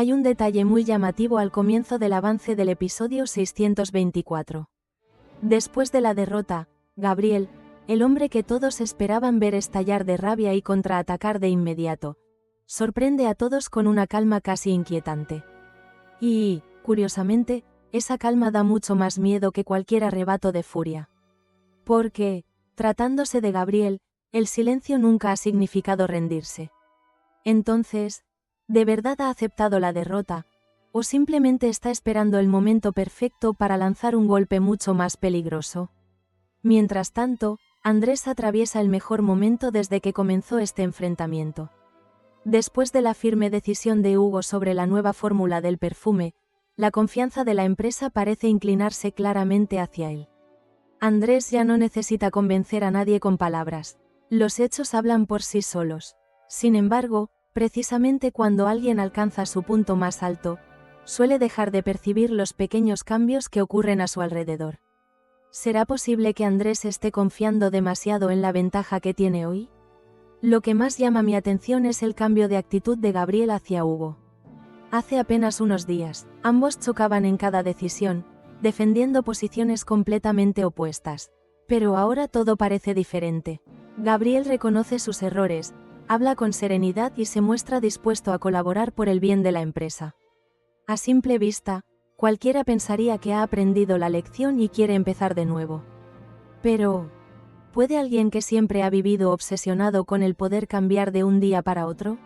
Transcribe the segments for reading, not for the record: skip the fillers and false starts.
Hay un detalle muy llamativo al comienzo del avance del episodio 624. Después de la derrota, Gabriel, el hombre que todos esperaban ver estallar de rabia y contraatacar de inmediato, sorprende a todos con una calma casi inquietante. Y, curiosamente, esa calma da mucho más miedo que cualquier arrebato de furia. Porque, tratándose de Gabriel, el silencio nunca ha significado rendirse. Entonces, ¿de verdad ha aceptado la derrota, o simplemente está esperando el momento perfecto para lanzar un golpe mucho más peligroso? Mientras tanto, Andrés atraviesa el mejor momento desde que comenzó este enfrentamiento. Después de la firme decisión de Hugo sobre la nueva fórmula del perfume, la confianza de la empresa parece inclinarse claramente hacia él. Andrés ya no necesita convencer a nadie con palabras. Los hechos hablan por sí solos. Sin embargo, precisamente cuando alguien alcanza su punto más alto, suele dejar de percibir los pequeños cambios que ocurren a su alrededor. ¿Será posible que Andrés esté confiando demasiado en la ventaja que tiene hoy? Lo que más llama mi atención es el cambio de actitud de Gabriel hacia Hugo. Hace apenas unos días, ambos chocaban en cada decisión, defendiendo posiciones completamente opuestas. Pero ahora todo parece diferente. Gabriel reconoce sus errores, habla con serenidad y se muestra dispuesto a colaborar por el bien de la empresa. A simple vista, cualquiera pensaría que ha aprendido la lección y quiere empezar de nuevo. Pero, ¿puede alguien que siempre ha vivido obsesionado con el poder cambiar de un día para otro?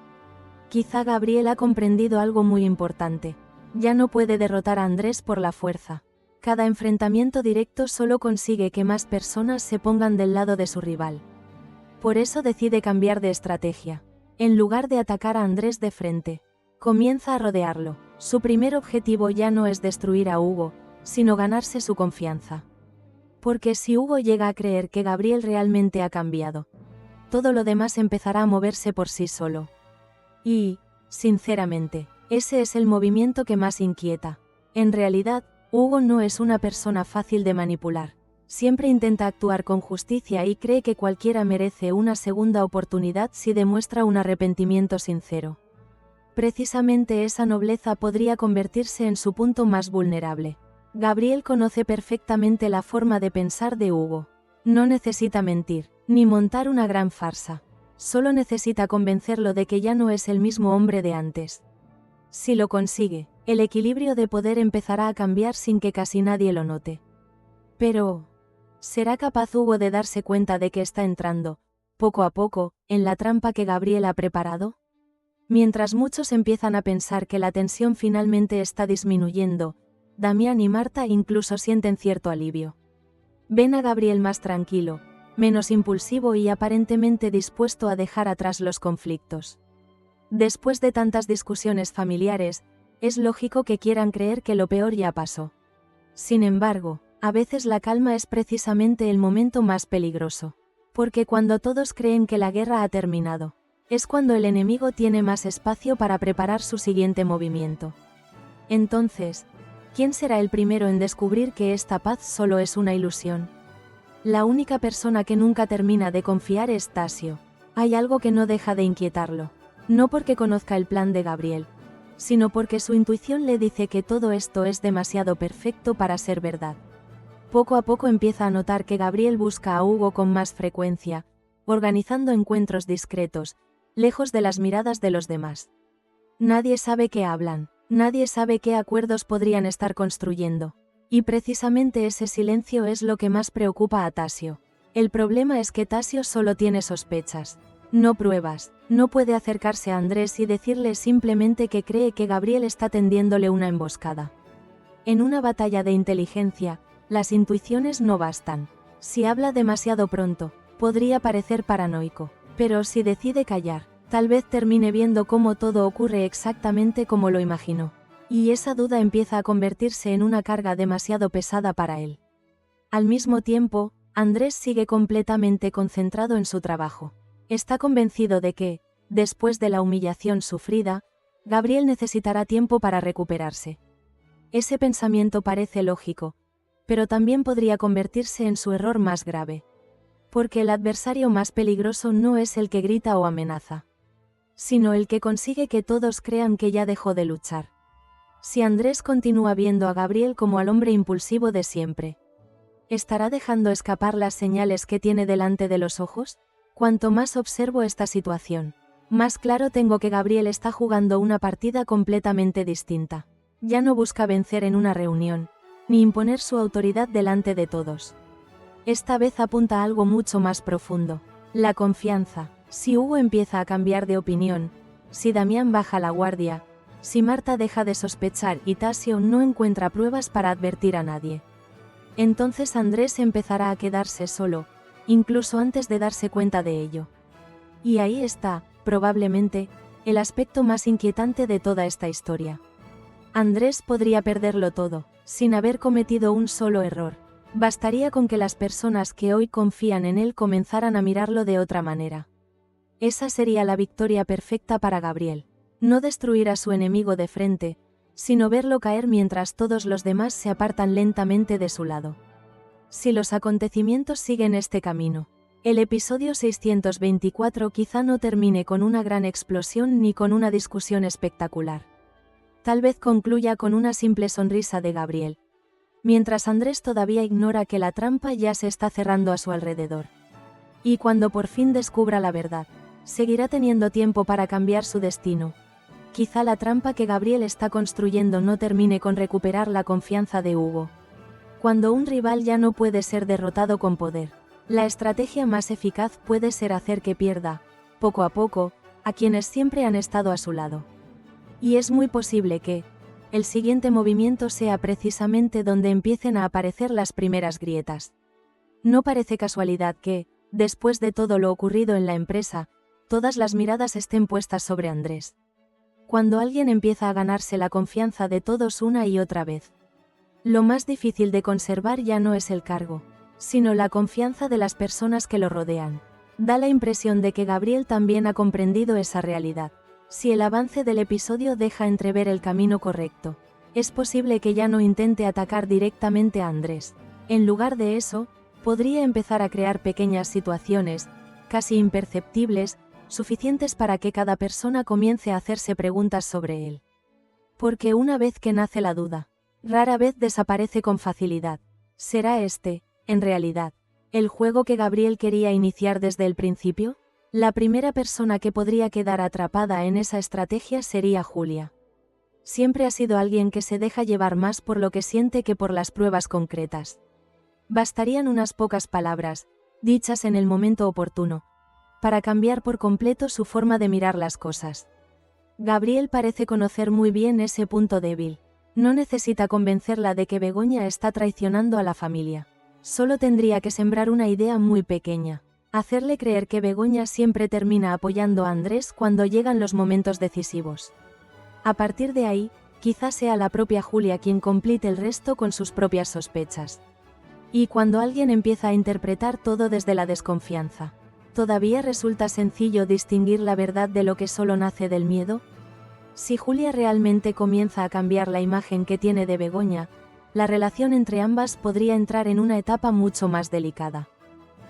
Quizá Gabriel ha comprendido algo muy importante. Ya no puede derrotar a Andrés por la fuerza. Cada enfrentamiento directo solo consigue que más personas se pongan del lado de su rival. Por eso decide cambiar de estrategia. En lugar de atacar a Andrés de frente, comienza a rodearlo. Su primer objetivo ya no es destruir a Hugo, sino ganarse su confianza. Porque si Hugo llega a creer que Gabriel realmente ha cambiado, todo lo demás empezará a moverse por sí solo. Y, sinceramente, ese es el movimiento que más inquieta. En realidad, Hugo no es una persona fácil de manipular. Siempre intenta actuar con justicia y cree que cualquiera merece una segunda oportunidad si demuestra un arrepentimiento sincero. Precisamente esa nobleza podría convertirse en su punto más vulnerable. Gabriel conoce perfectamente la forma de pensar de Hugo. No necesita mentir, ni montar una gran farsa. Solo necesita convencerlo de que ya no es el mismo hombre de antes. Si lo consigue, el equilibrio de poder empezará a cambiar sin que casi nadie lo note. Pero, ¿será capaz Hugo de darse cuenta de que está entrando, poco a poco, en la trampa que Gabriel ha preparado? Mientras muchos empiezan a pensar que la tensión finalmente está disminuyendo, Damián y Marta incluso sienten cierto alivio. Ven a Gabriel más tranquilo, menos impulsivo y aparentemente dispuesto a dejar atrás los conflictos. Después de tantas discusiones familiares, es lógico que quieran creer que lo peor ya pasó. Sin embargo, a veces la calma es precisamente el momento más peligroso. Porque cuando todos creen que la guerra ha terminado, es cuando el enemigo tiene más espacio para preparar su siguiente movimiento. Entonces, ¿quién será el primero en descubrir que esta paz solo es una ilusión? La única persona que nunca termina de confiar es Tasio. Hay algo que no deja de inquietarlo. No porque conozca el plan de Gabriel, sino porque su intuición le dice que todo esto es demasiado perfecto para ser verdad. Poco a poco empieza a notar que Gabriel busca a Hugo con más frecuencia, organizando encuentros discretos, lejos de las miradas de los demás. Nadie sabe qué hablan, nadie sabe qué acuerdos podrían estar construyendo. Y precisamente ese silencio es lo que más preocupa a Tasio. El problema es que Tasio solo tiene sospechas, no pruebas. No puede acercarse a Andrés y decirle simplemente que cree que Gabriel está tendiéndole una emboscada. En una batalla de inteligencia, las intuiciones no bastan. Si habla demasiado pronto, podría parecer paranoico, pero si decide callar, tal vez termine viendo cómo todo ocurre exactamente como lo imaginó. Y esa duda empieza a convertirse en una carga demasiado pesada para él. Al mismo tiempo, Andrés sigue completamente concentrado en su trabajo. Está convencido de que, después de la humillación sufrida, Gabriel necesitará tiempo para recuperarse. Ese pensamiento parece lógico, pero también podría convertirse en su error más grave. Porque el adversario más peligroso no es el que grita o amenaza. sino el que consigue que todos crean que ya dejó de luchar. Si Andrés continúa viendo a Gabriel como al hombre impulsivo de siempre, ¿estará dejando escapar las señales que tiene delante de los ojos? Cuanto más observo esta situación, más claro tengo que Gabriel está jugando una partida completamente distinta. Ya no busca vencer en una reunión, ni imponer su autoridad delante de todos. Esta vez apunta a algo mucho más profundo: la confianza. Si Hugo empieza a cambiar de opinión, si Damián baja la guardia, si Marta deja de sospechar y Tasio no encuentra pruebas para advertir a nadie, entonces Andrés empezará a quedarse solo, incluso antes de darse cuenta de ello. Y ahí está, probablemente, el aspecto más inquietante de toda esta historia. Andrés podría perderlo todo, sin haber cometido un solo error. Bastaría con que las personas que hoy confían en él comenzaran a mirarlo de otra manera. Esa sería la victoria perfecta para Gabriel. No destruir a su enemigo de frente, sino verlo caer mientras todos los demás se apartan lentamente de su lado. Si los acontecimientos siguen este camino, el episodio 624 quizá no termine con una gran explosión ni con una discusión espectacular. Tal vez concluya con una simple sonrisa de Gabriel, mientras Andrés todavía ignora que la trampa ya se está cerrando a su alrededor. Y cuando por fin descubra la verdad, seguirá teniendo tiempo para cambiar su destino. Quizá la trampa que Gabriel está construyendo no termine con recuperar la confianza de Hugo. Cuando un rival ya no puede ser derrotado con poder, la estrategia más eficaz puede ser hacer que pierda, poco a poco, a quienes siempre han estado a su lado. Y es muy posible que el siguiente movimiento sea precisamente donde empiecen a aparecer las primeras grietas. No parece casualidad que, después de todo lo ocurrido en la empresa, todas las miradas estén puestas sobre Andrés. Cuando alguien empieza a ganarse la confianza de todos una y otra vez, lo más difícil de conservar ya no es el cargo, sino la confianza de las personas que lo rodean. Da la impresión de que Gabriel también ha comprendido esa realidad. Si el avance del episodio deja entrever el camino correcto, es posible que ya no intente atacar directamente a Andrés. En lugar de eso, podría empezar a crear pequeñas situaciones, casi imperceptibles, suficientes para que cada persona comience a hacerse preguntas sobre él. Porque una vez que nace la duda, rara vez desaparece con facilidad. ¿Será este, en realidad, el juego que Gabriel quería iniciar desde el principio? La primera persona que podría quedar atrapada en esa estrategia sería Julia. Siempre ha sido alguien que se deja llevar más por lo que siente que por las pruebas concretas. Bastarían unas pocas palabras, dichas en el momento oportuno, para cambiar por completo su forma de mirar las cosas. Gabriel parece conocer muy bien ese punto débil. No necesita convencerla de que Begoña está traicionando a la familia. Solo tendría que sembrar una idea muy pequeña. Hacerle creer que Begoña siempre termina apoyando a Andrés cuando llegan los momentos decisivos. A partir de ahí, quizás sea la propia Julia quien complete el resto con sus propias sospechas. Y cuando alguien empieza a interpretar todo desde la desconfianza, ¿todavía resulta sencillo distinguir la verdad de lo que solo nace del miedo? Si Julia realmente comienza a cambiar la imagen que tiene de Begoña, la relación entre ambas podría entrar en una etapa mucho más delicada.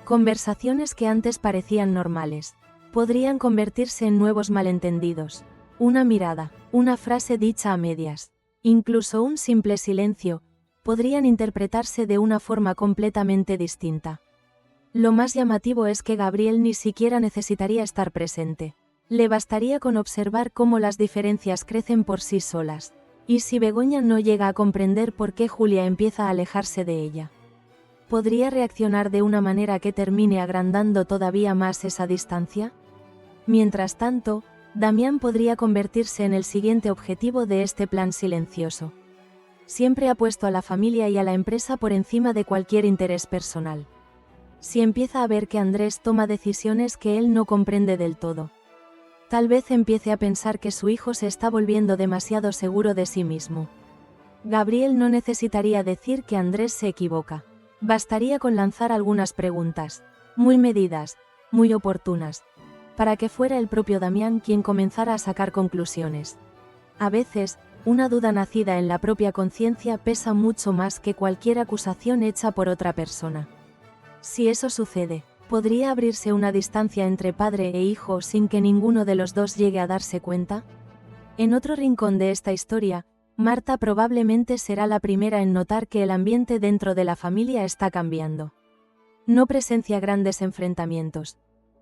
Conversaciones que antes parecían normales, podrían convertirse en nuevos malentendidos. Una mirada, una frase dicha a medias, incluso un simple silencio, podrían interpretarse de una forma completamente distinta. Lo más llamativo es que Gabriel ni siquiera necesitaría estar presente. Le bastaría con observar cómo las diferencias crecen por sí solas. ¿Y si Begoña no llega a comprender por qué Julia empieza a alejarse de ella? ¿Podría reaccionar de una manera que termine agrandando todavía más esa distancia? Mientras tanto, Damián podría convertirse en el siguiente objetivo de este plan silencioso. Siempre ha puesto a la familia y a la empresa por encima de cualquier interés personal. Si empieza a ver que Andrés toma decisiones que él no comprende del todo, tal vez empiece a pensar que su hijo se está volviendo demasiado seguro de sí mismo. Gabriel no necesitaría decir que Andrés se equivoca. Bastaría con lanzar algunas preguntas, muy medidas, muy oportunas, para que fuera el propio Damián quien comenzara a sacar conclusiones. A veces, una duda nacida en la propia conciencia pesa mucho más que cualquier acusación hecha por otra persona. Si eso sucede, ¿Podría abrirse una distancia entre padre e hijo sin que ninguno de los dos llegue a darse cuenta? En otro rincón de esta historia, Marta probablemente será la primera en notar que el ambiente dentro de la familia está cambiando. No presencia grandes enfrentamientos,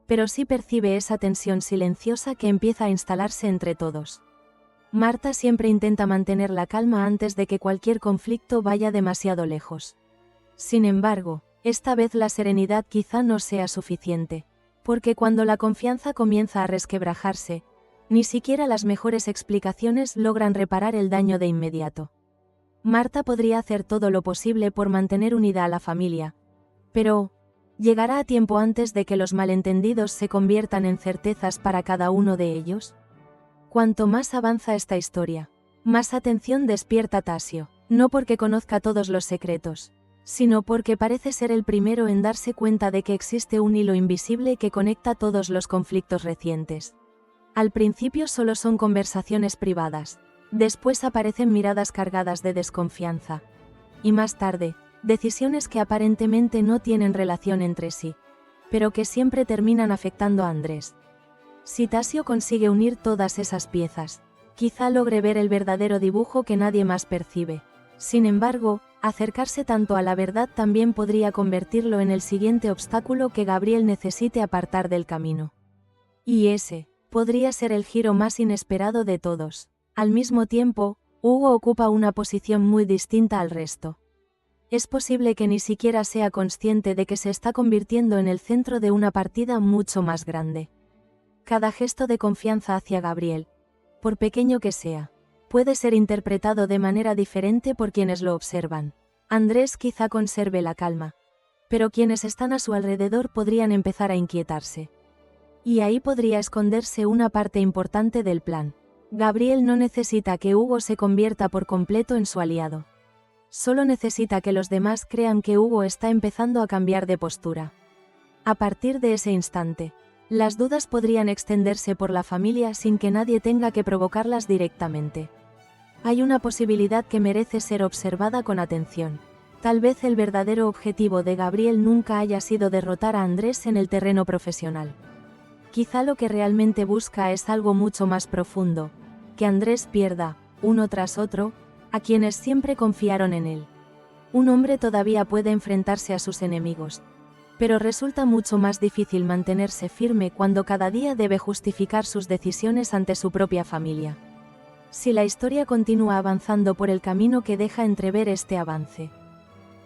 pero sí percibe esa tensión silenciosa que empieza a instalarse entre todos. Marta siempre intenta mantener la calma antes de que cualquier conflicto vaya demasiado lejos. Sin embargo, esta vez la serenidad quizá no sea suficiente, porque cuando la confianza comienza a resquebrajarse, ni siquiera las mejores explicaciones logran reparar el daño de inmediato. Marta podría hacer todo lo posible por mantener unida a la familia, pero ¿llegará a tiempo antes de que los malentendidos se conviertan en certezas para cada uno de ellos? Cuanto más avanza esta historia, más atención despierta Tasio, no porque conozca todos los secretos, sino porque parece ser el primero en darse cuenta de que existe un hilo invisible que conecta todos los conflictos recientes. Al principio solo son conversaciones privadas, después aparecen miradas cargadas de desconfianza, y más tarde, decisiones que aparentemente no tienen relación entre sí, pero que siempre terminan afectando a Andrés. Si Tasio consigue unir todas esas piezas, quizá logre ver el verdadero dibujo que nadie más percibe. Sin embargo, acercarse tanto a la verdad también podría convertirlo en el siguiente obstáculo que Gabriel necesite apartar del camino. Y ese podría ser el giro más inesperado de todos. Al mismo tiempo, Hugo ocupa una posición muy distinta al resto. Es posible que ni siquiera sea consciente de que se está convirtiendo en el centro de una partida mucho más grande. Cada gesto de confianza hacia Gabriel, por pequeño que sea, puede ser interpretado de manera diferente por quienes lo observan. Andrés quizá conserve la calma, pero quienes están a su alrededor podrían empezar a inquietarse. Y ahí podría esconderse una parte importante del plan. Gabriel no necesita que Hugo se convierta por completo en su aliado. Solo necesita que los demás crean que Hugo está empezando a cambiar de postura. A partir de ese instante, las dudas podrían extenderse por la familia sin que nadie tenga que provocarlas directamente. Hay una posibilidad que merece ser observada con atención. Tal vez el verdadero objetivo de Gabriel nunca haya sido derrotar a Andrés en el terreno profesional. Quizá lo que realmente busca es algo mucho más profundo, que Andrés pierda, uno tras otro, a quienes siempre confiaron en él. Un hombre todavía puede enfrentarse a sus enemigos, pero resulta mucho más difícil mantenerse firme cuando cada día debe justificar sus decisiones ante su propia familia. Si la historia continúa avanzando por el camino que deja entrever este avance,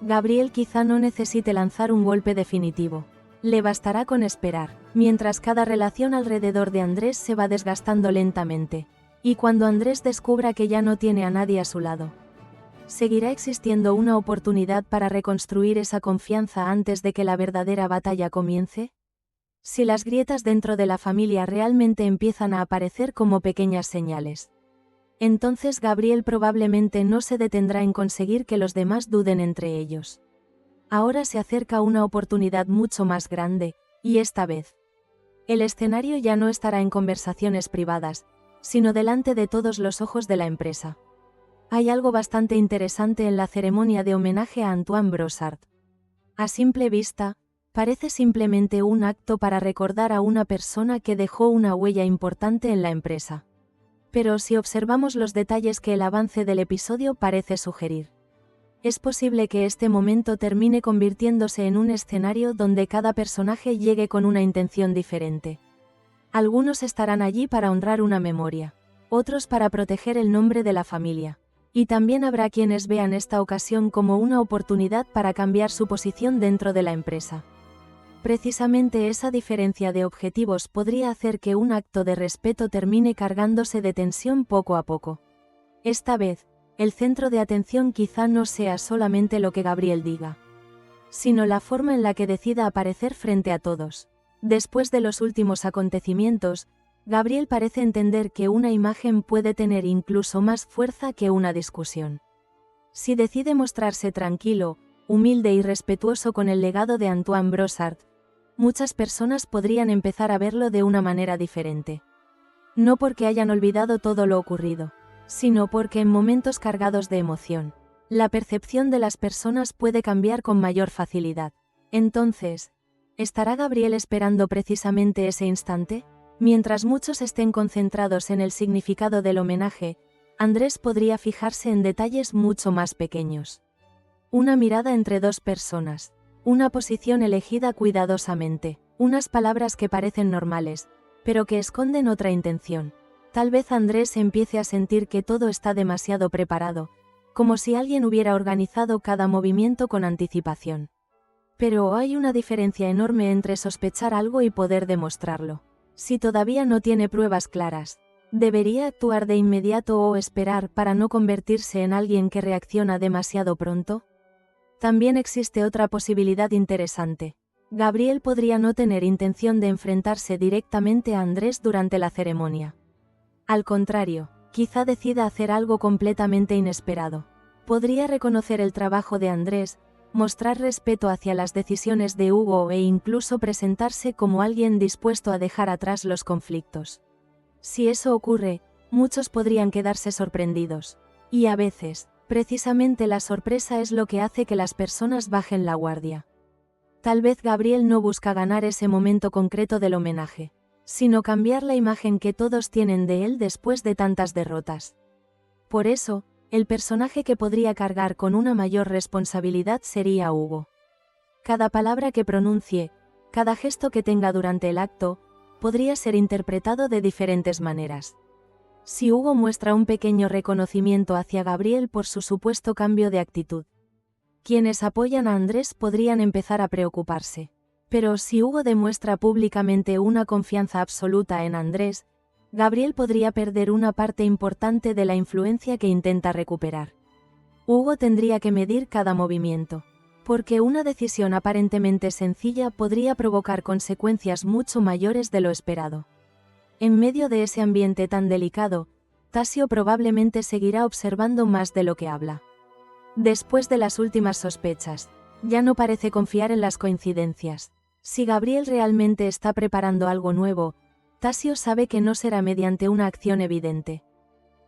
Gabriel quizá no necesite lanzar un golpe definitivo. Le bastará con esperar, mientras cada relación alrededor de Andrés se va desgastando lentamente, y cuando Andrés descubra que ya no tiene a nadie a su lado, ¿seguirá existiendo una oportunidad para reconstruir esa confianza antes de que la verdadera batalla comience? Si las grietas dentro de la familia realmente empiezan a aparecer como pequeñas señales, entonces Gabriel probablemente no se detendrá en conseguir que los demás duden entre ellos. Ahora se acerca una oportunidad mucho más grande, y esta vez, el escenario ya no estará en conversaciones privadas, sino delante de todos los ojos de la empresa. Hay algo bastante interesante en la ceremonia de homenaje a Antoine Brossard. A simple vista, parece simplemente un acto para recordar a una persona que dejó una huella importante en la empresa. Pero si observamos los detalles que el avance del episodio parece sugerir, es posible que este momento termine convirtiéndose en un escenario donde cada personaje llegue con una intención diferente. Algunos estarán allí para honrar una memoria, otros para proteger el nombre de la familia, y también habrá quienes vean esta ocasión como una oportunidad para cambiar su posición dentro de la empresa. Precisamente esa diferencia de objetivos podría hacer que un acto de respeto termine cargándose de tensión poco a poco. Esta vez, el centro de atención quizá no sea solamente lo que Gabriel diga, sino la forma en la que decida aparecer frente a todos. Después de los últimos acontecimientos, Gabriel parece entender que una imagen puede tener incluso más fuerza que una discusión. Si decide mostrarse tranquilo, humilde y respetuoso con el legado de Antoine Brossard, muchas personas podrían empezar a verlo de una manera diferente. No porque hayan olvidado todo lo ocurrido, sino porque en momentos cargados de emoción, la percepción de las personas puede cambiar con mayor facilidad. Entonces, ¿Estará Gabriel esperando precisamente ese instante? Mientras muchos estén concentrados en el significado del homenaje, Andrés podría fijarse en detalles mucho más pequeños. Una mirada entre dos personas. Una posición elegida cuidadosamente. Unas palabras que parecen normales, pero que esconden otra intención. Tal vez Andrés empiece a sentir que todo está demasiado preparado, como si alguien hubiera organizado cada movimiento con anticipación. Pero hay una diferencia enorme entre sospechar algo y poder demostrarlo. Si todavía no tiene pruebas claras, ¿debería actuar de inmediato o esperar para no convertirse en alguien que reacciona demasiado pronto? También existe otra posibilidad interesante. Gabriel podría no tener intención de enfrentarse directamente a Andrés durante la ceremonia. Al contrario, quizá decida hacer algo completamente inesperado. Podría reconocer el trabajo de Andrés, mostrar respeto hacia las decisiones de Hugo e incluso presentarse como alguien dispuesto a dejar atrás los conflictos. Si eso ocurre, muchos podrían quedarse sorprendidos. Y a veces, precisamente la sorpresa es lo que hace que las personas bajen la guardia. Tal vez Gabriel no busca ganar ese momento concreto del homenaje, sino cambiar la imagen que todos tienen de él después de tantas derrotas. Por eso, el personaje que podría cargar con una mayor responsabilidad sería Hugo. Cada palabra que pronuncie, cada gesto que tenga durante el acto, podría ser interpretado de diferentes maneras. Si Hugo muestra un pequeño reconocimiento hacia Gabriel por su supuesto cambio de actitud, quienes apoyan a Andrés podrían empezar a preocuparse. Pero si Hugo demuestra públicamente una confianza absoluta en Andrés, Gabriel podría perder una parte importante de la influencia que intenta recuperar. Hugo tendría que medir cada movimiento, porque una decisión aparentemente sencilla podría provocar consecuencias mucho mayores de lo esperado. En medio de ese ambiente tan delicado, Tasio probablemente seguirá observando más de lo que habla. Después de las últimas sospechas, ya no parece confiar en las coincidencias. Si Gabriel realmente está preparando algo nuevo, Tasio sabe que no será mediante una acción evidente.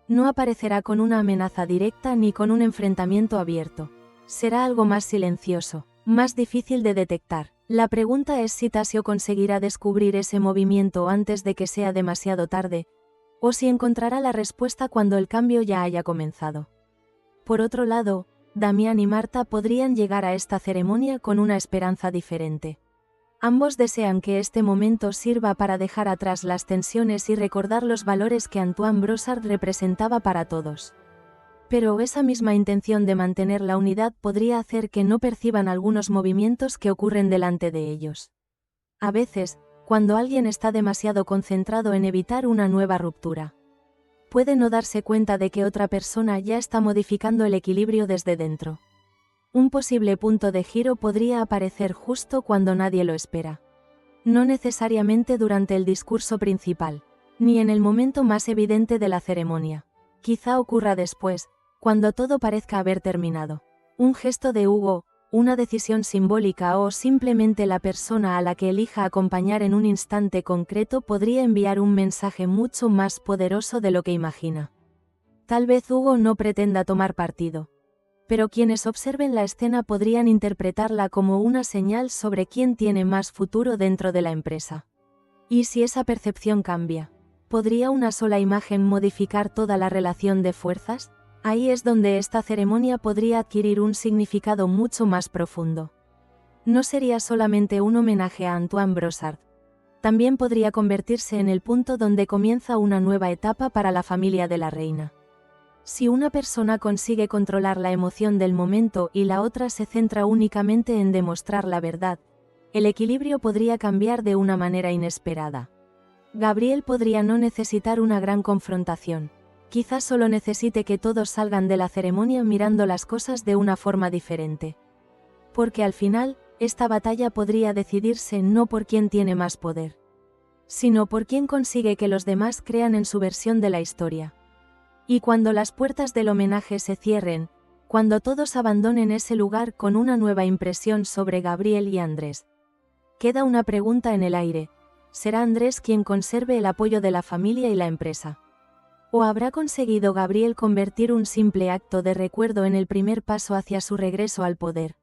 No aparecerá con una amenaza directa ni con un enfrentamiento abierto. Será algo más silencioso, más difícil de detectar. La pregunta es si Tasio conseguirá descubrir ese movimiento antes de que sea demasiado tarde, o si encontrará la respuesta cuando el cambio ya haya comenzado. Por otro lado, Damián y Marta podrían llegar a esta ceremonia con una esperanza diferente. Ambos desean que este momento sirva para dejar atrás las tensiones y recordar los valores que Antoine Brossard representaba para todos. Pero esa misma intención de mantener la unidad podría hacer que no perciban algunos movimientos que ocurren delante de ellos. A veces, cuando alguien está demasiado concentrado en evitar una nueva ruptura, puede no darse cuenta de que otra persona ya está modificando el equilibrio desde dentro. Un posible punto de giro podría aparecer justo cuando nadie lo espera. No necesariamente durante el discurso principal, ni en el momento más evidente de la ceremonia. Quizá ocurra después, cuando todo parezca haber terminado. Un gesto de Hugo, una decisión simbólica o simplemente la persona a la que elija acompañar en un instante concreto podría enviar un mensaje mucho más poderoso de lo que imagina. Tal vez Hugo no pretenda tomar partido, pero quienes observen la escena podrían interpretarla como una señal sobre quién tiene más futuro dentro de la empresa. ¿Y si esa percepción cambia? ¿Podría una sola imagen modificar toda la relación de fuerzas? Ahí es donde esta ceremonia podría adquirir un significado mucho más profundo. No sería solamente un homenaje a Antoine Brossard. También podría convertirse en el punto donde comienza una nueva etapa para la familia de la reina. Si una persona consigue controlar la emoción del momento y la otra se centra únicamente en demostrar la verdad, el equilibrio podría cambiar de una manera inesperada. Gabriel podría no necesitar una gran confrontación. Quizás solo necesite que todos salgan de la ceremonia mirando las cosas de una forma diferente. Porque al final, esta batalla podría decidirse no por quién tiene más poder, sino por quién consigue que los demás crean en su versión de la historia. Y cuando las puertas del homenaje se cierren, cuando todos abandonen ese lugar con una nueva impresión sobre Gabriel y Andrés, queda una pregunta en el aire: ¿será Andrés quien conserve el apoyo de la familia y la empresa? ¿O habrá conseguido Gabriel convertir un simple acto de recuerdo en el primer paso hacia su regreso al poder?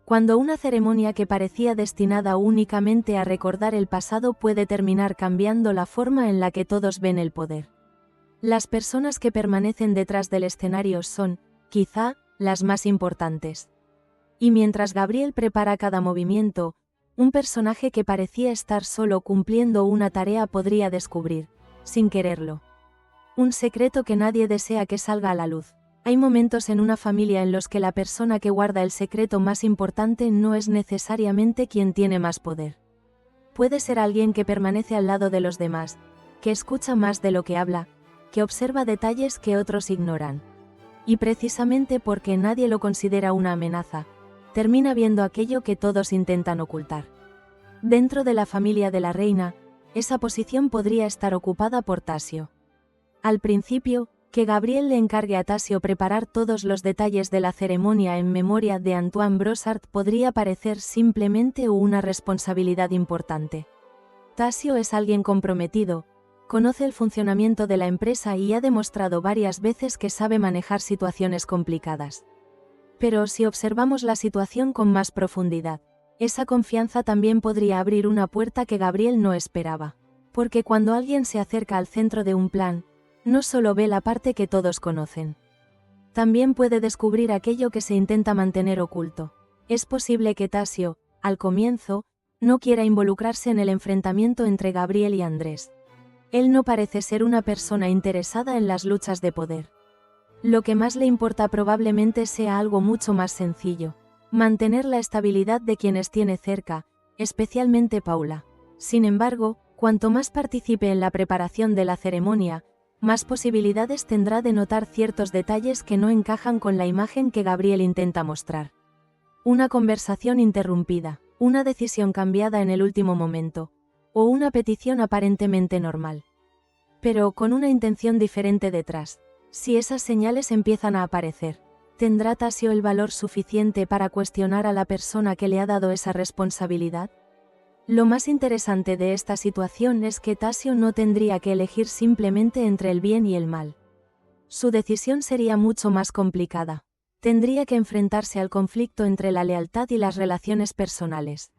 Cuando una ceremonia que parecía destinada únicamente a recordar el pasado puede terminar cambiando la forma en la que todos ven el poder. Las personas que permanecen detrás del escenario son, quizá, las más importantes. Y mientras Gabriel prepara cada movimiento, un personaje que parecía estar solo cumpliendo una tarea podría descubrir, sin quererlo, un secreto que nadie desea que salga a la luz. Hay momentos en una familia en los que la persona que guarda el secreto más importante no es necesariamente quien tiene más poder. Puede ser alguien que permanece al lado de los demás, que escucha más de lo que habla, que observa detalles que otros ignoran. Y precisamente porque nadie lo considera una amenaza, termina viendo aquello que todos intentan ocultar. Dentro de la familia de la reina, esa posición podría estar ocupada por Tasio. Al principio, que Gabriel le encargue a Tasio preparar todos los detalles de la ceremonia en memoria de Antoine Brossard podría parecer simplemente una responsabilidad importante. Tasio es alguien comprometido, conoce el funcionamiento de la empresa y ha demostrado varias veces que sabe manejar situaciones complicadas. Pero si observamos la situación con más profundidad, esa confianza también podría abrir una puerta que Gabriel no esperaba. Porque cuando alguien se acerca al centro de un plan, no solo ve la parte que todos conocen. También puede descubrir aquello que se intenta mantener oculto. Es posible que Tasio, al comienzo, no quiera involucrarse en el enfrentamiento entre Gabriel y Andrés. Él no parece ser una persona interesada en las luchas de poder. Lo que más le importa probablemente sea algo mucho más sencillo: mantener la estabilidad de quienes tiene cerca, especialmente Paula. Sin embargo, cuanto más participe en la preparación de la ceremonia, más posibilidades tendrá de notar ciertos detalles que no encajan con la imagen que Gabriel intenta mostrar. Una conversación interrumpida, una decisión cambiada en el último momento, o una petición aparentemente normal, pero con una intención diferente detrás. Si esas señales empiezan a aparecer, ¿tendrá Tasio el valor suficiente para cuestionar a la persona que le ha dado esa responsabilidad? Lo más interesante de esta situación es que Tasio no tendría que elegir simplemente entre el bien y el mal. Su decisión sería mucho más complicada. Tendría que enfrentarse al conflicto entre la lealtad y las relaciones personales.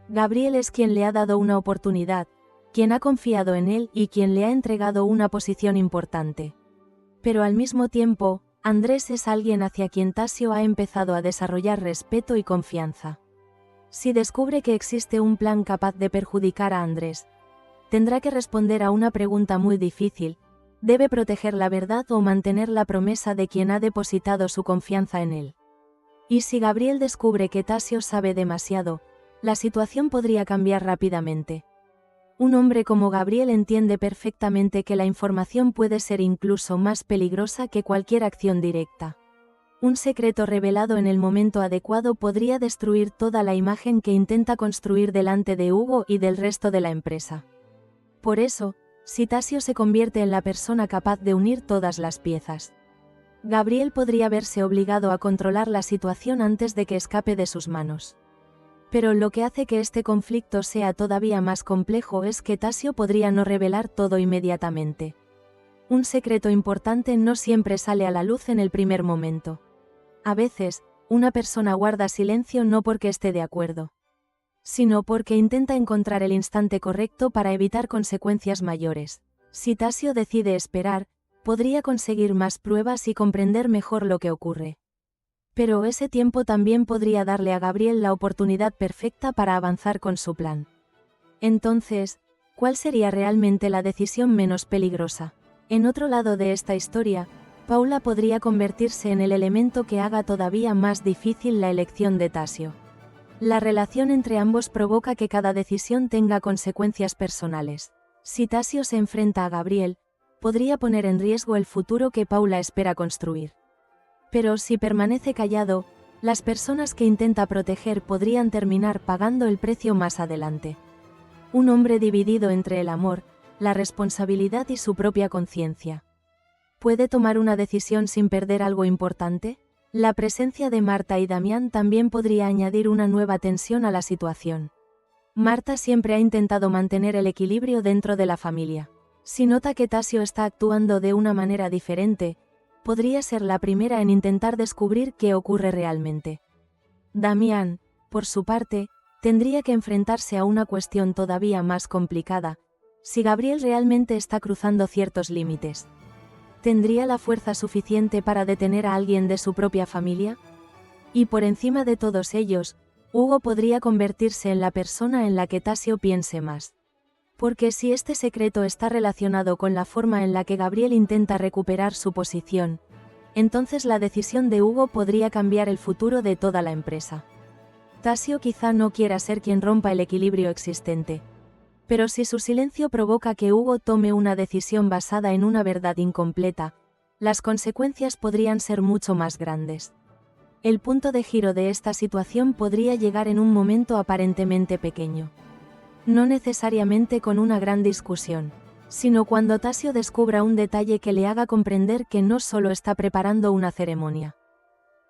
Gabriel es quien le ha dado una oportunidad, quien ha confiado en él y quien le ha entregado una posición importante. Pero al mismo tiempo, Andrés es alguien hacia quien Tasio ha empezado a desarrollar respeto y confianza. Si descubre que existe un plan capaz de perjudicar a Andrés, tendrá que responder a una pregunta muy difícil: ¿debe proteger la verdad o mantener la promesa de quien ha depositado su confianza en él? Y si Gabriel descubre que Tasio sabe demasiado, la situación podría cambiar rápidamente. Un hombre como Gabriel entiende perfectamente que la información puede ser incluso más peligrosa que cualquier acción directa. Un secreto revelado en el momento adecuado podría destruir toda la imagen que intenta construir delante de Hugo y del resto de la empresa. Por eso, si Tasio se convierte en la persona capaz de unir todas las piezas, Gabriel podría verse obligado a controlar la situación antes de que escape de sus manos. Pero lo que hace que este conflicto sea todavía más complejo es que Tasio podría no revelar todo inmediatamente. Un secreto importante no siempre sale a la luz en el primer momento. A veces, una persona guarda silencio no porque esté de acuerdo, sino porque intenta encontrar el instante correcto para evitar consecuencias mayores. Si Tasio decide esperar, podría conseguir más pruebas y comprender mejor lo que ocurre. Pero ese tiempo también podría darle a Gabriel la oportunidad perfecta para avanzar con su plan. Entonces, ¿cuál sería realmente la decisión menos peligrosa? En otro lado de esta historia, Paula podría convertirse en el elemento que haga todavía más difícil la elección de Tasio. La relación entre ambos provoca que cada decisión tenga consecuencias personales. Si Tasio se enfrenta a Gabriel, podría poner en riesgo el futuro que Paula espera construir. Pero si permanece callado, las personas que intenta proteger podrían terminar pagando el precio más adelante. Un hombre dividido entre el amor, la responsabilidad y su propia conciencia. ¿Puede tomar una decisión sin perder algo importante? La presencia de Marta y Damián también podría añadir una nueva tensión a la situación. Marta siempre ha intentado mantener el equilibrio dentro de la familia. Si nota que Tasio está actuando de una manera diferente, podría ser la primera en intentar descubrir qué ocurre realmente. Damián, por su parte, tendría que enfrentarse a una cuestión todavía más complicada: si Gabriel realmente está cruzando ciertos límites. ¿Tendría la fuerza suficiente para detener a alguien de su propia familia? Y por encima de todos ellos, Hugo podría convertirse en la persona en la que Tasio piense más. Porque si este secreto está relacionado con la forma en la que Gabriel intenta recuperar su posición, entonces la decisión de Hugo podría cambiar el futuro de toda la empresa. Tasio quizá no quiera ser quien rompa el equilibrio existente. Pero si su silencio provoca que Hugo tome una decisión basada en una verdad incompleta, las consecuencias podrían ser mucho más grandes. El punto de giro de esta situación podría llegar en un momento aparentemente pequeño. No necesariamente con una gran discusión, sino cuando Tasio descubra un detalle que le haga comprender que no solo está preparando una ceremonia.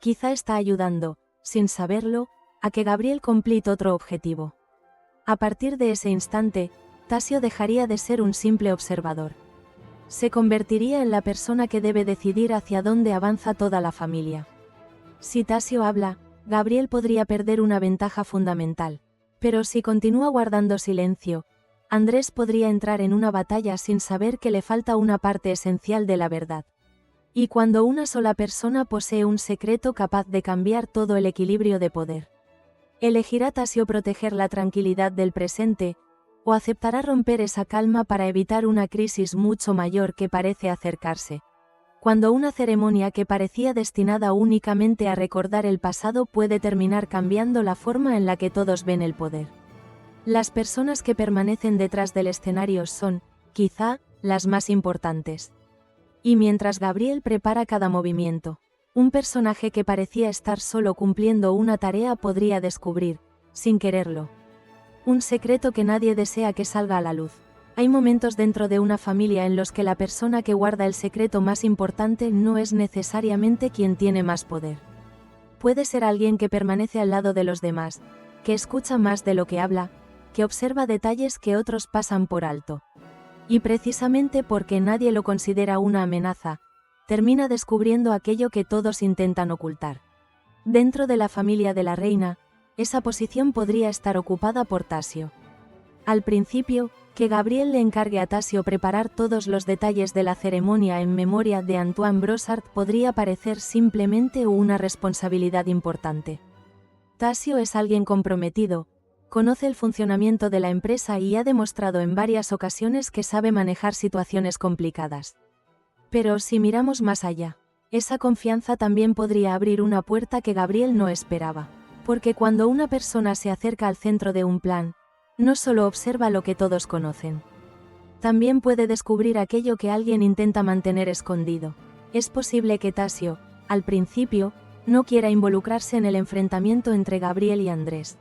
Quizá está ayudando, sin saberlo, a que Gabriel complete otro objetivo. A partir de ese instante, Tasio dejaría de ser un simple observador. Se convertiría en la persona que debe decidir hacia dónde avanza toda la familia. Si Tasio habla, Gabriel podría perder una ventaja fundamental. Pero si continúa guardando silencio, Andrés podría entrar en una batalla sin saber que le falta una parte esencial de la verdad. Y cuando una sola persona posee un secreto capaz de cambiar todo el equilibrio de poder, ¿elegirá Tasio proteger la tranquilidad del presente, o aceptará romper esa calma para evitar una crisis mucho mayor que parece acercarse? Cuando una ceremonia que parecía destinada únicamente a recordar el pasado puede terminar cambiando la forma en la que todos ven el poder. Las personas que permanecen detrás del escenario son, quizá, las más importantes. Y mientras Gabriel prepara cada movimiento, un personaje que parecía estar solo cumpliendo una tarea podría descubrir, sin quererlo, un secreto que nadie desea que salga a la luz. Hay momentos dentro de una familia en los que la persona que guarda el secreto más importante no es necesariamente quien tiene más poder. Puede ser alguien que permanece al lado de los demás, que escucha más de lo que habla, que observa detalles que otros pasan por alto. Y precisamente porque nadie lo considera una amenaza, termina descubriendo aquello que todos intentan ocultar. Dentro de la familia de la reina, esa posición podría estar ocupada por Tasio. Al principio, que Gabriel le encargue a Tasio preparar todos los detalles de la ceremonia en memoria de Antoine Brossard podría parecer simplemente una responsabilidad importante. Tasio es alguien comprometido, conoce el funcionamiento de la empresa y ha demostrado en varias ocasiones que sabe manejar situaciones complicadas. Pero si miramos más allá, esa confianza también podría abrir una puerta que Gabriel no esperaba. Porque cuando una persona se acerca al centro de un plan, no solo observa lo que todos conocen. También puede descubrir aquello que alguien intenta mantener escondido. Es posible que Tasio, al principio, no quiera involucrarse en el enfrentamiento entre Gabriel y Andrés.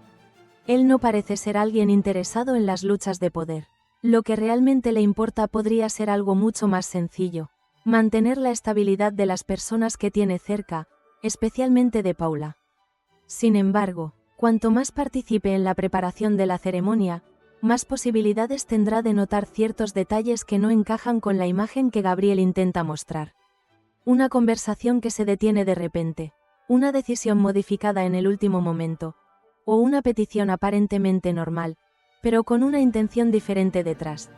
Él no parece ser alguien interesado en las luchas de poder. Lo que realmente le importa podría ser algo mucho más sencillo: mantener la estabilidad de las personas que tiene cerca, especialmente de Paula. Sin embargo, cuanto más participe en la preparación de la ceremonia, más posibilidades tendrá de notar ciertos detalles que no encajan con la imagen que Gabriel intenta mostrar. Una conversación que se detiene de repente, una decisión modificada en el último momento, o una petición aparentemente normal, pero con una intención diferente detrás.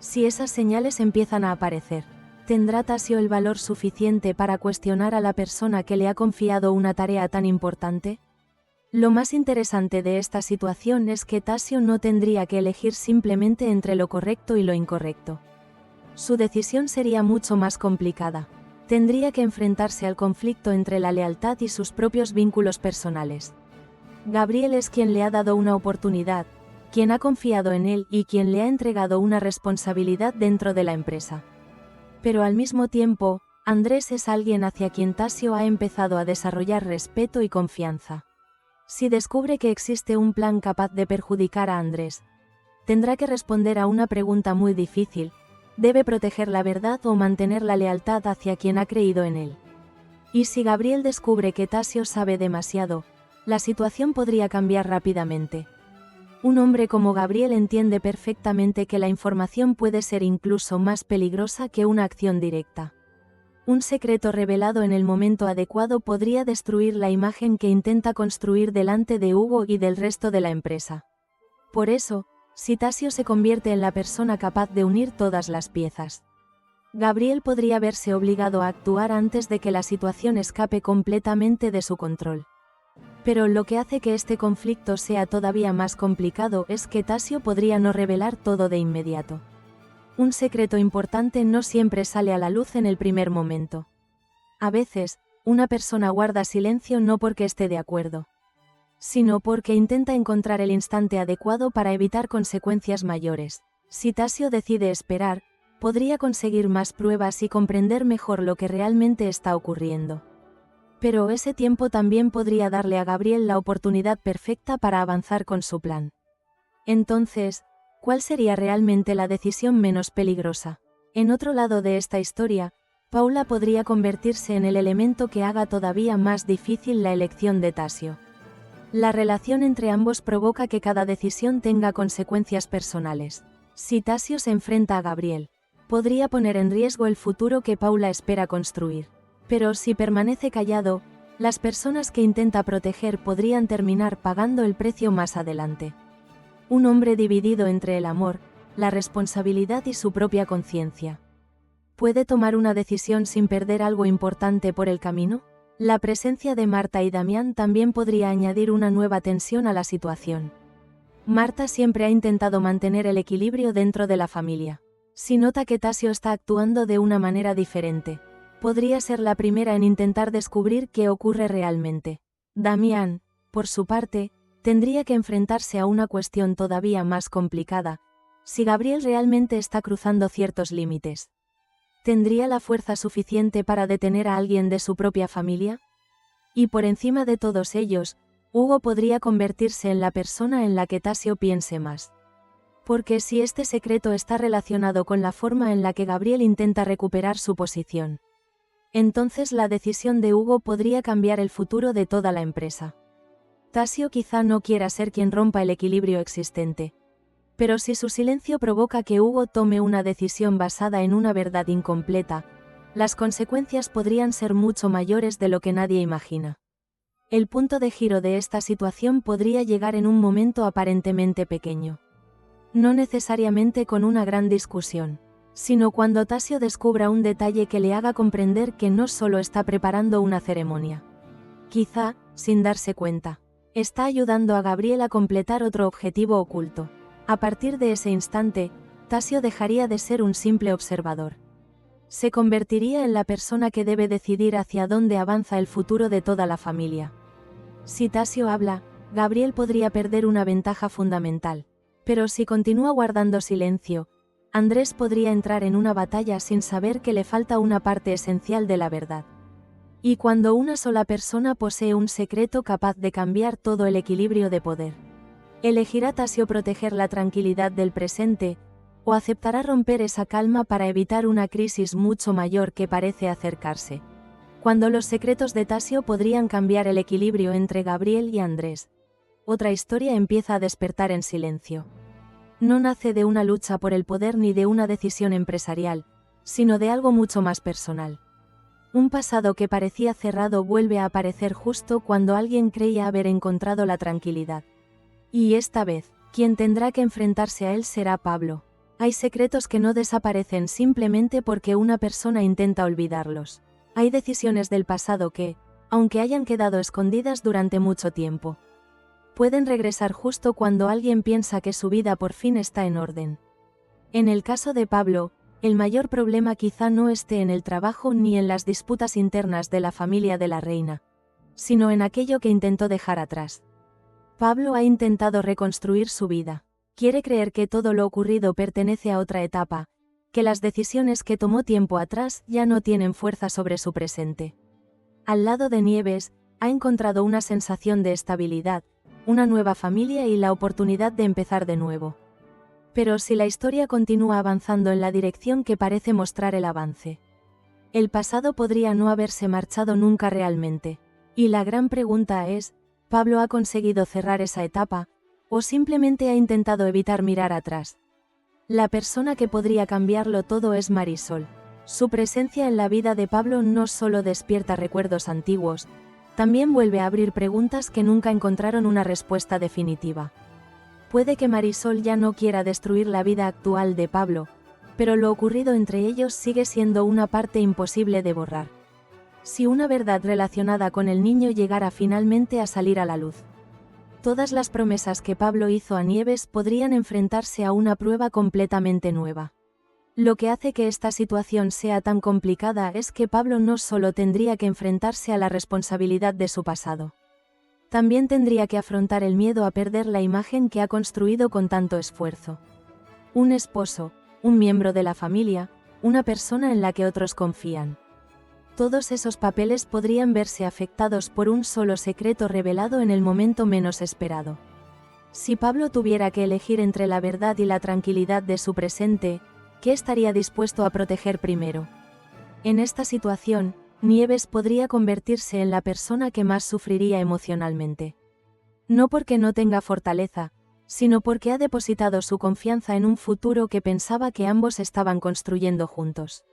Si esas señales empiezan a aparecer, ¿tendrá Tasio el valor suficiente para cuestionar a la persona que le ha confiado una tarea tan importante? Lo más interesante de esta situación es que Tasio no tendría que elegir simplemente entre lo correcto y lo incorrecto. Su decisión sería mucho más complicada. Tendría que enfrentarse al conflicto entre la lealtad y sus propios vínculos personales. Gabriel es quien le ha dado una oportunidad, quien ha confiado en él y quien le ha entregado una responsabilidad dentro de la empresa. Pero al mismo tiempo, Andrés es alguien hacia quien Tasio ha empezado a desarrollar respeto y confianza. Si descubre que existe un plan capaz de perjudicar a Andrés, tendrá que responder a una pregunta muy difícil: ¿debe proteger la verdad o mantener la lealtad hacia quien ha creído en él? Y si Gabriel descubre que Tasio sabe demasiado, la situación podría cambiar rápidamente. Un hombre como Gabriel entiende perfectamente que la información puede ser incluso más peligrosa que una acción directa. Un secreto revelado en el momento adecuado podría destruir la imagen que intenta construir delante de Hugo y del resto de la empresa. Por eso, si Tasio se convierte en la persona capaz de unir todas las piezas, Gabriel podría verse obligado a actuar antes de que la situación escape completamente de su control. Pero lo que hace que este conflicto sea todavía más complicado es que Tasio podría no revelar todo de inmediato. Un secreto importante no siempre sale a la luz en el primer momento. A veces, una persona guarda silencio no porque esté de acuerdo, sino porque intenta encontrar el instante adecuado para evitar consecuencias mayores. Si Tasio decide esperar, podría conseguir más pruebas y comprender mejor lo que realmente está ocurriendo. Pero ese tiempo también podría darle a Gabriel la oportunidad perfecta para avanzar con su plan. Entonces, ¿cuál sería realmente la decisión menos peligrosa? En otro lado de esta historia, Paula podría convertirse en el elemento que haga todavía más difícil la elección de Tasio. La relación entre ambos provoca que cada decisión tenga consecuencias personales. Si Tasio se enfrenta a Gabriel, podría poner en riesgo el futuro que Paula espera construir. Pero si permanece callado, las personas que intenta proteger podrían terminar pagando el precio más adelante. Un hombre dividido entre el amor, la responsabilidad y su propia conciencia. ¿Puede tomar una decisión sin perder algo importante por el camino? La presencia de Marta y Damián también podría añadir una nueva tensión a la situación. Marta siempre ha intentado mantener el equilibrio dentro de la familia. Si nota que Tasio está actuando de una manera diferente, podría ser la primera en intentar descubrir qué ocurre realmente. Damián, por su parte, tendría que enfrentarse a una cuestión todavía más complicada. Si Gabriel realmente está cruzando ciertos límites, ¿tendría la fuerza suficiente para detener a alguien de su propia familia? Y por encima de todos ellos, Hugo podría convertirse en la persona en la que Tasio piense más. Porque si este secreto está relacionado con la forma en la que Gabriel intenta recuperar su posición, entonces la decisión de Hugo podría cambiar el futuro de toda la empresa. Tasio quizá no quiera ser quien rompa el equilibrio existente. Pero si su silencio provoca que Hugo tome una decisión basada en una verdad incompleta, las consecuencias podrían ser mucho mayores de lo que nadie imagina. El punto de giro de esta situación podría llegar en un momento aparentemente pequeño. No necesariamente con una gran discusión, sino cuando Tasio descubra un detalle que le haga comprender que no solo está preparando una ceremonia. Quizá, sin darse cuenta, está ayudando a Gabriel a completar otro objetivo oculto. A partir de ese instante, Tasio dejaría de ser un simple observador. Se convertiría en la persona que debe decidir hacia dónde avanza el futuro de toda la familia. Si Tasio habla, Gabriel podría perder una ventaja fundamental. Pero si continúa guardando silencio, Andrés podría entrar en una batalla sin saber que le falta una parte esencial de la verdad. Y cuando una sola persona posee un secreto capaz de cambiar todo el equilibrio de poder, ¿elegirá Tasio proteger la tranquilidad del presente, o aceptará romper esa calma para evitar una crisis mucho mayor que parece acercarse? Cuando los secretos de Tasio podrían cambiar el equilibrio entre Gabriel y Andrés, otra historia empieza a despertar en silencio. No nace de una lucha por el poder ni de una decisión empresarial, sino de algo mucho más personal. Un pasado que parecía cerrado vuelve a aparecer justo cuando alguien creía haber encontrado la tranquilidad. Y esta vez, quien tendrá que enfrentarse a él será Pablo. Hay secretos que no desaparecen simplemente porque una persona intenta olvidarlos. Hay decisiones del pasado que, aunque hayan quedado escondidas durante mucho tiempo, pueden regresar justo cuando alguien piensa que su vida por fin está en orden. En el caso de Pablo, el mayor problema quizá no esté en el trabajo ni en las disputas internas de la familia de la reina, sino en aquello que intentó dejar atrás. Pablo ha intentado reconstruir su vida. Quiere creer que todo lo ocurrido pertenece a otra etapa, que las decisiones que tomó tiempo atrás ya no tienen fuerza sobre su presente. Al lado de Nieves, ha encontrado una sensación de estabilidad, una nueva familia y la oportunidad de empezar de nuevo. Pero si la historia continúa avanzando en la dirección que parece mostrar el avance, el pasado podría no haberse marchado nunca realmente. Y la gran pregunta es, ¿Pablo ha conseguido cerrar esa etapa, o simplemente ha intentado evitar mirar atrás? La persona que podría cambiarlo todo es Marisol. Su presencia en la vida de Pablo no solo despierta recuerdos antiguos, también vuelve a abrir preguntas que nunca encontraron una respuesta definitiva. Puede que Marisol ya no quiera destruir la vida actual de Pablo, pero lo ocurrido entre ellos sigue siendo una parte imposible de borrar. Si una verdad relacionada con el niño llegara finalmente a salir a la luz, todas las promesas que Pablo hizo a Nieves podrían enfrentarse a una prueba completamente nueva. Lo que hace que esta situación sea tan complicada es que Pablo no solo tendría que enfrentarse a la responsabilidad de su pasado. También tendría que afrontar el miedo a perder la imagen que ha construido con tanto esfuerzo. Un esposo, un miembro de la familia, una persona en la que otros confían. Todos esos papeles podrían verse afectados por un solo secreto revelado en el momento menos esperado. Si Pablo tuviera que elegir entre la verdad y la tranquilidad de su presente, ¿qué estaría dispuesto a proteger primero? En esta situación, Nieves podría convertirse en la persona que más sufriría emocionalmente. No porque no tenga fortaleza, sino porque ha depositado su confianza en un futuro que pensaba que ambos estaban construyendo juntos.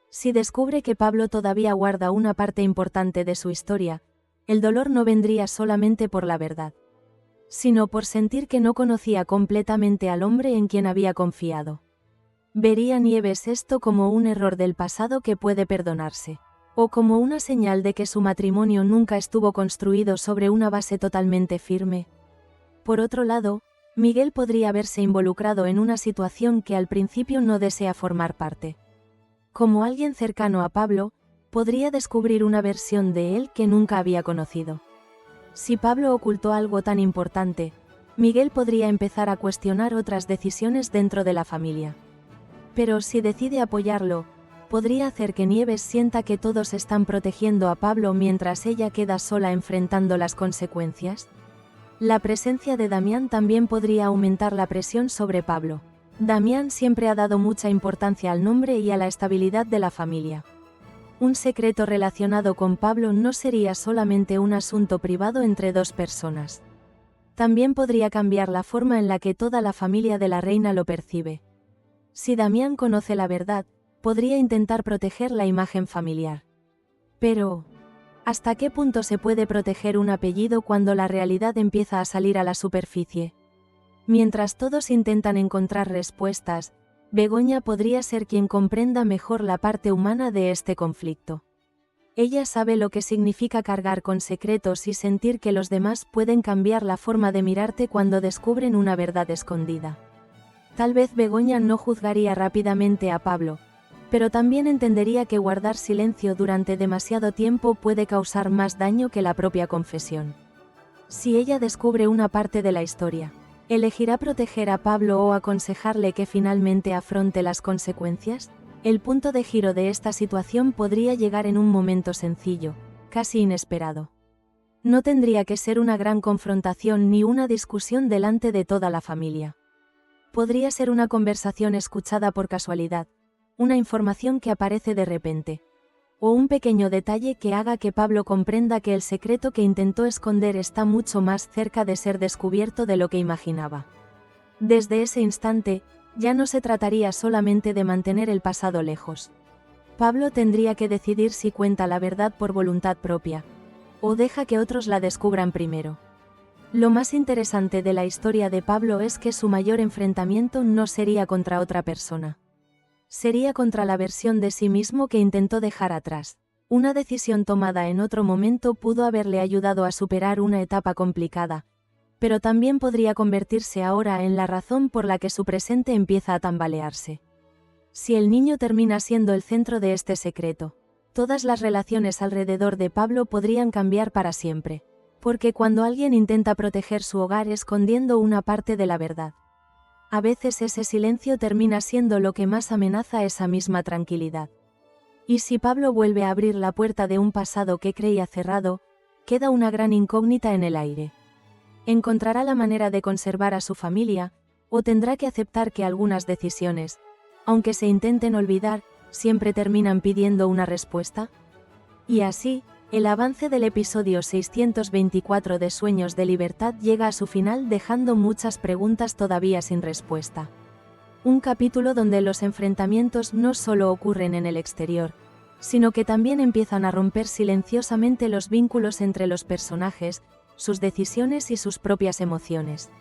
Si descubre que Pablo todavía guarda una parte importante de su historia, el dolor no vendría solamente por la verdad, sino por sentir que no conocía completamente al hombre en quien había confiado. Vería Nieves esto como un error del pasado que puede perdonarse, o como una señal de que su matrimonio nunca estuvo construido sobre una base totalmente firme. Por otro lado, Miguel podría verse involucrado en una situación que al principio no desea formar parte. Como alguien cercano a Pablo, podría descubrir una versión de él que nunca había conocido. Si Pablo ocultó algo tan importante, Miguel podría empezar a cuestionar otras decisiones dentro de la familia. Pero si decide apoyarlo, podría hacer que Nieves sienta que todos están protegiendo a Pablo mientras ella queda sola enfrentando las consecuencias. La presencia de Damián también podría aumentar la presión sobre Pablo. Damián siempre ha dado mucha importancia al nombre y a la estabilidad de la familia. Un secreto relacionado con Pablo no sería solamente un asunto privado entre dos personas. También podría cambiar la forma en la que toda la familia de la reina lo percibe. Si Damián conoce la verdad, podría intentar proteger la imagen familiar. Pero, ¿hasta qué punto se puede proteger un apellido cuando la realidad empieza a salir a la superficie? Mientras todos intentan encontrar respuestas, Begoña podría ser quien comprenda mejor la parte humana de este conflicto. Ella sabe lo que significa cargar con secretos y sentir que los demás pueden cambiar la forma de mirarte cuando descubren una verdad escondida. Tal vez Begoña no juzgaría rápidamente a Pablo, pero también entendería que guardar silencio durante demasiado tiempo puede causar más daño que la propia confesión. Si ella descubre una parte de la historia, ¿elegirá proteger a Pablo o aconsejarle que finalmente afronte las consecuencias? El punto de giro de esta situación podría llegar en un momento sencillo, casi inesperado. No tendría que ser una gran confrontación ni una discusión delante de toda la familia. Podría ser una conversación escuchada por casualidad, una información que aparece de repente, o un pequeño detalle que haga que Pablo comprenda que el secreto que intentó esconder está mucho más cerca de ser descubierto de lo que imaginaba. Desde ese instante, ya no se trataría solamente de mantener el pasado lejos. Pablo tendría que decidir si cuenta la verdad por voluntad propia, o deja que otros la descubran primero. Lo más interesante de la historia de Pablo es que su mayor enfrentamiento no sería contra otra persona. Sería contra la versión de sí mismo que intentó dejar atrás. Una decisión tomada en otro momento pudo haberle ayudado a superar una etapa complicada, pero también podría convertirse ahora en la razón por la que su presente empieza a tambalearse. Si el niño termina siendo el centro de este secreto, todas las relaciones alrededor de Pablo podrían cambiar para siempre. Porque cuando alguien intenta proteger su hogar escondiendo una parte de la verdad, a veces ese silencio termina siendo lo que más amenaza esa misma tranquilidad. Y si Pablo vuelve a abrir la puerta de un pasado que creía cerrado, queda una gran incógnita en el aire. ¿Encontrará la manera de conservar a su familia, o tendrá que aceptar que algunas decisiones, aunque se intenten olvidar, siempre terminan pidiendo una respuesta? Y así, el avance del episodio 624 de Sueños de Libertad llega a su final dejando muchas preguntas todavía sin respuesta. Un capítulo donde los enfrentamientos no solo ocurren en el exterior, sino que también empiezan a romper silenciosamente los vínculos entre los personajes, sus decisiones y sus propias emociones.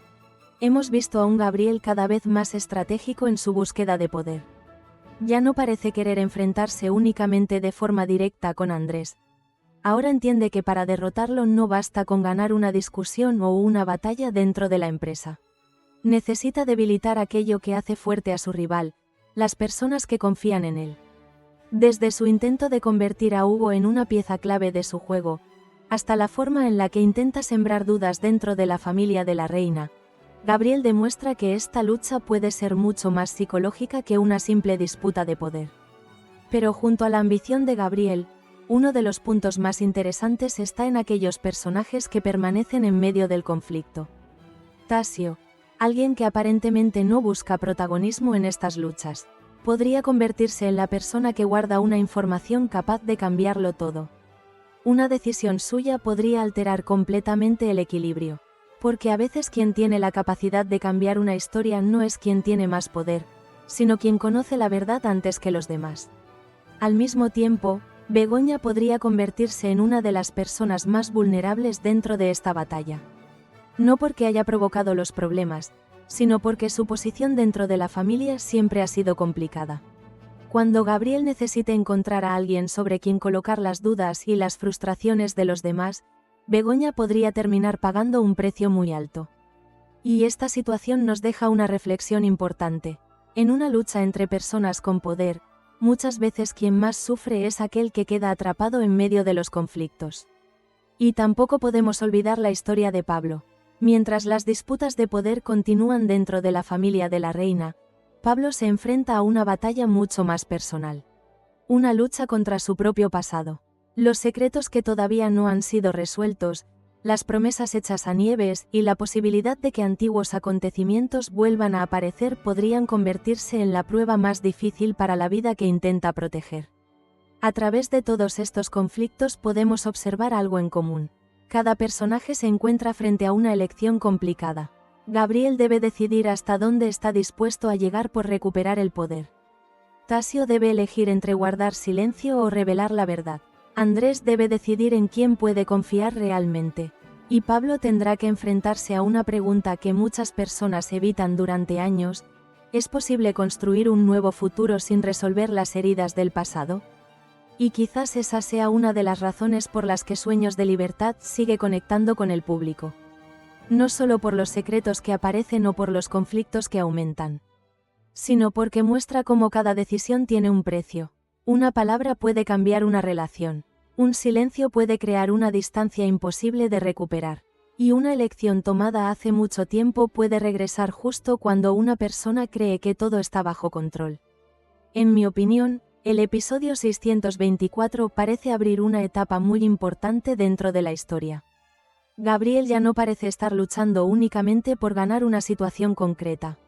Hemos visto a un Gabriel cada vez más estratégico en su búsqueda de poder. Ya no parece querer enfrentarse únicamente de forma directa con Andrés. Ahora entiende que para derrotarlo no basta con ganar una discusión o una batalla dentro de la empresa. Necesita debilitar aquello que hace fuerte a su rival, las personas que confían en él. Desde su intento de convertir a Hugo en una pieza clave de su juego, hasta la forma en la que intenta sembrar dudas dentro de la familia de la reina, Gabriel demuestra que esta lucha puede ser mucho más psicológica que una simple disputa de poder. Pero junto a la ambición de Gabriel, uno de los puntos más interesantes está en aquellos personajes que permanecen en medio del conflicto. Tasio, alguien que aparentemente no busca protagonismo en estas luchas, podría convertirse en la persona que guarda una información capaz de cambiarlo todo. Una decisión suya podría alterar completamente el equilibrio, porque a veces quien tiene la capacidad de cambiar una historia no es quien tiene más poder, sino quien conoce la verdad antes que los demás. Al mismo tiempo, Begoña podría convertirse en una de las personas más vulnerables dentro de esta batalla. No porque haya provocado los problemas, sino porque su posición dentro de la familia siempre ha sido complicada. Cuando Gabriel necesite encontrar a alguien sobre quien colocar las dudas y las frustraciones de los demás, Begoña podría terminar pagando un precio muy alto. Y esta situación nos deja una reflexión importante. En una lucha entre personas con poder, muchas veces quien más sufre es aquel que queda atrapado en medio de los conflictos. Y tampoco podemos olvidar la historia de Pablo. Mientras las disputas de poder continúan dentro de la familia de la reina, Pablo se enfrenta a una batalla mucho más personal. Una lucha contra su propio pasado. Los secretos que todavía no han sido resueltos, las promesas hechas a Nieves y la posibilidad de que antiguos acontecimientos vuelvan a aparecer podrían convertirse en la prueba más difícil para la vida que intenta proteger. A través de todos estos conflictos podemos observar algo en común. Cada personaje se encuentra frente a una elección complicada. Gabriel debe decidir hasta dónde está dispuesto a llegar por recuperar el poder. Tasio debe elegir entre guardar silencio o revelar la verdad. Andrés debe decidir en quién puede confiar realmente. Y Pablo tendrá que enfrentarse a una pregunta que muchas personas evitan durante años: ¿es posible construir un nuevo futuro sin resolver las heridas del pasado? Y quizás esa sea una de las razones por las que Sueños de Libertad sigue conectando con el público. No solo por los secretos que aparecen o por los conflictos que aumentan, sino porque muestra cómo cada decisión tiene un precio. Una palabra puede cambiar una relación, un silencio puede crear una distancia imposible de recuperar, y una elección tomada hace mucho tiempo puede regresar justo cuando una persona cree que todo está bajo control. En mi opinión, el episodio 624 parece abrir una etapa muy importante dentro de la historia. Gabriel ya no parece estar luchando únicamente por ganar una situación concreta.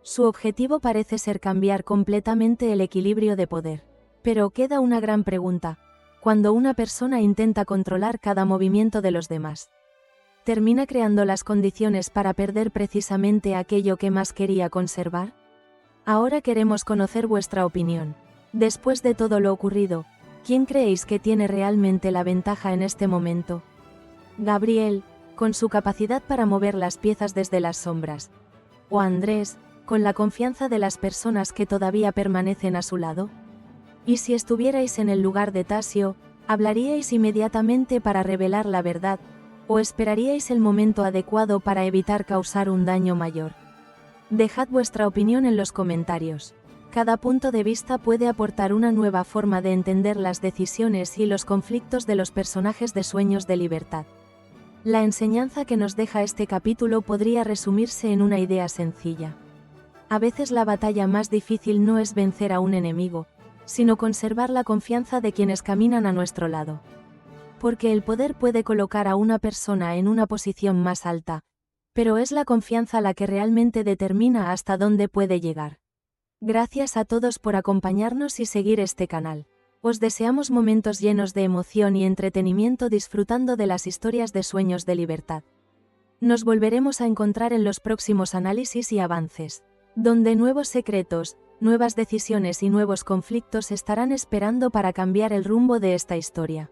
Su objetivo parece ser cambiar completamente el equilibrio de poder. Pero queda una gran pregunta: cuando una persona intenta controlar cada movimiento de los demás, ¿termina creando las condiciones para perder precisamente aquello que más quería conservar? Ahora queremos conocer vuestra opinión. Después de todo lo ocurrido, ¿quién creéis que tiene realmente la ventaja en este momento? ¿Gabriel, con su capacidad para mover las piezas desde las sombras? ¿O Andrés, con la confianza de las personas que todavía permanecen a su lado? Y si estuvierais en el lugar de Tasio, ¿hablaríais inmediatamente para revelar la verdad, o esperaríais el momento adecuado para evitar causar un daño mayor? Dejad vuestra opinión en los comentarios. Cada punto de vista puede aportar una nueva forma de entender las decisiones y los conflictos de los personajes de Sueños de Libertad. La enseñanza que nos deja este capítulo podría resumirse en una idea sencilla. A veces la batalla más difícil no es vencer a un enemigo, sino conservar la confianza de quienes caminan a nuestro lado. Porque el poder puede colocar a una persona en una posición más alta, pero es la confianza la que realmente determina hasta dónde puede llegar. Gracias a todos por acompañarnos y seguir este canal. Os deseamos momentos llenos de emoción y entretenimiento disfrutando de las historias de Sueños de Libertad. Nos volveremos a encontrar en los próximos análisis y avances. donde nuevos secretos, nuevas decisiones y nuevos conflictos estarán esperando para cambiar el rumbo de esta historia.